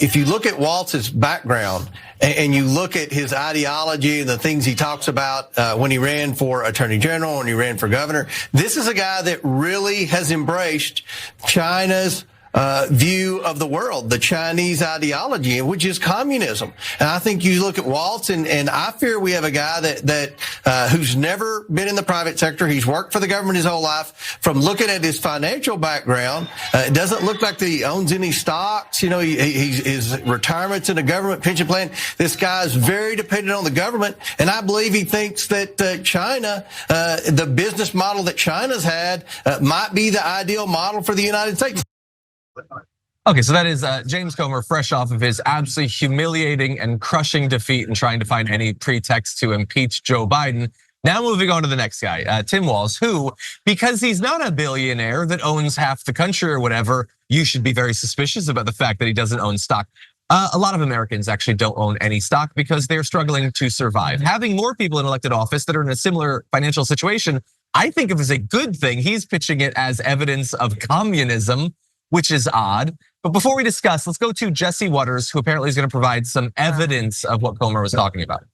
if you look at Walz's background and you look at his ideology and the things he talks about when he ran for attorney general, when he ran for governor, this is a guy that really has embraced China's view of the world, the Chinese ideology, which is communism. And I think you look at Walz, and I fear we have a guy that who's never been in the private sector. He's worked for the government his whole life. From looking at his financial background, it doesn't look like that he owns any stocks. You know, his retirement's in a government pension plan. This guy's very dependent on the government, and I believe he thinks that China, the business model that China's had, might be the ideal model for the United States. Okay, so that is James Comer, fresh off of his absolutely humiliating and crushing defeat and trying to find any pretext to impeach Joe Biden. Now moving on to the next guy, Tim Walz, who, because he's not a billionaire that owns half the country or whatever, you should be very suspicious about the fact that he doesn't own stock. A lot of Americans actually don't own any stock because they're struggling to survive. Having more people in elected office that are in a similar financial situation, I think of as a good thing. He's pitching it as evidence of communism, which is odd. But before we discuss, let's go to Jesse Waters, who apparently is going to provide some evidence of what Comer was talking about.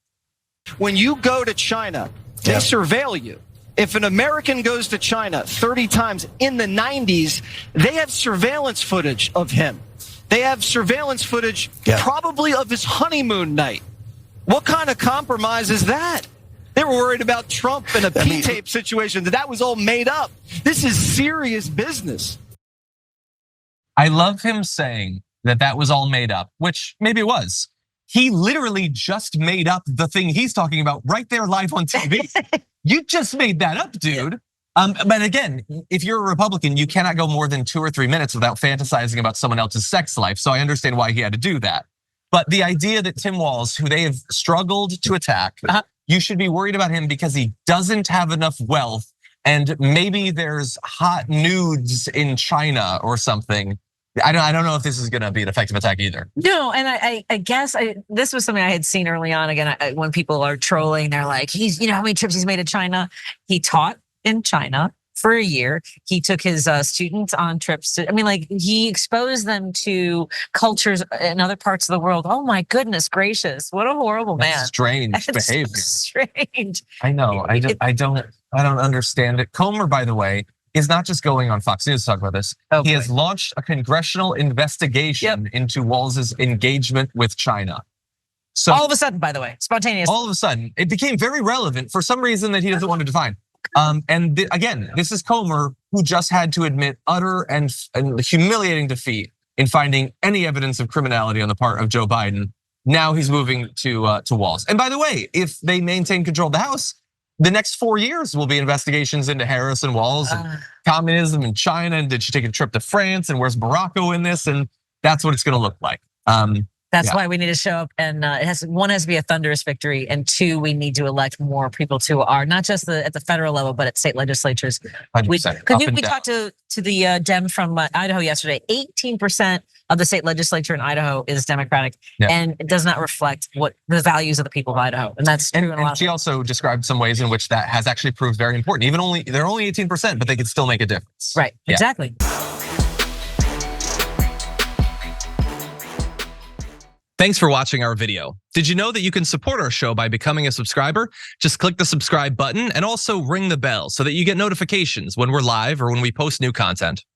When you go to China, they surveil you. If an American goes to China 30 times in the 90s, they have surveillance footage of him. They have surveillance footage probably of his honeymoon night. What kind of compromise is that? They were worried about Trump and a P-tape situation, that was all made up. This is serious business. I love him saying that that was all made up, which maybe it was. He literally just made up the thing he's talking about right there live on TV. You just made that up, dude. But again, if you're a Republican, you cannot go more than 2 or 3 minutes without fantasizing about someone else's sex life. So I understand why he had to do that. But the idea that Tim Walz, who they have struggled to attack, you should be worried about him because he doesn't have enough wealth, and maybe there's hot nudes in China or something. I don't know if this is gonna be an effective attack either. No, and I guess this was something I had seen early on. Again, when people are trolling, they're like, you know how many trips he's made to China? He taught in China for a year. He took his students on trips he exposed them to cultures in other parts of the world. Oh my goodness gracious, what a horrible man. Strange behavior. So strange. I know, I don't understand it. Comer, by the way, is not just going on Fox News to talk about this. He has launched a congressional investigation into Walz's engagement with China. So all of a sudden, by the way, spontaneous. All of a sudden, it became very relevant for some reason that he doesn't want to define. And again, this is Comer, who just had to admit utter and humiliating defeat in finding any evidence of criminality on the part of Joe Biden. Now he's moving to Walz. And by the way, if they maintain control of the House, the next 4 years will be investigations into Harris and Walz and communism in China. And did she take a trip to France? And where's Morocco in this? And that's what it's going to look like. That's why we need to show up, and one has to be a thunderous victory, and 2, we need to elect more people to our, not just at the federal level, but at state legislatures. 100%. We talked to the Dem from Idaho yesterday. 18% of the state legislature in Idaho is Democratic, and it does not reflect what the values of the people of Idaho, and that's true. And she also described some ways in which that has actually proved very important. They're only 18%, but they could still make a difference. Right, exactly. Thanks for watching our video. Did you know that you can support our show by becoming a subscriber? Just click the subscribe button and also ring the bell so that you get notifications when we're live or when we post new content.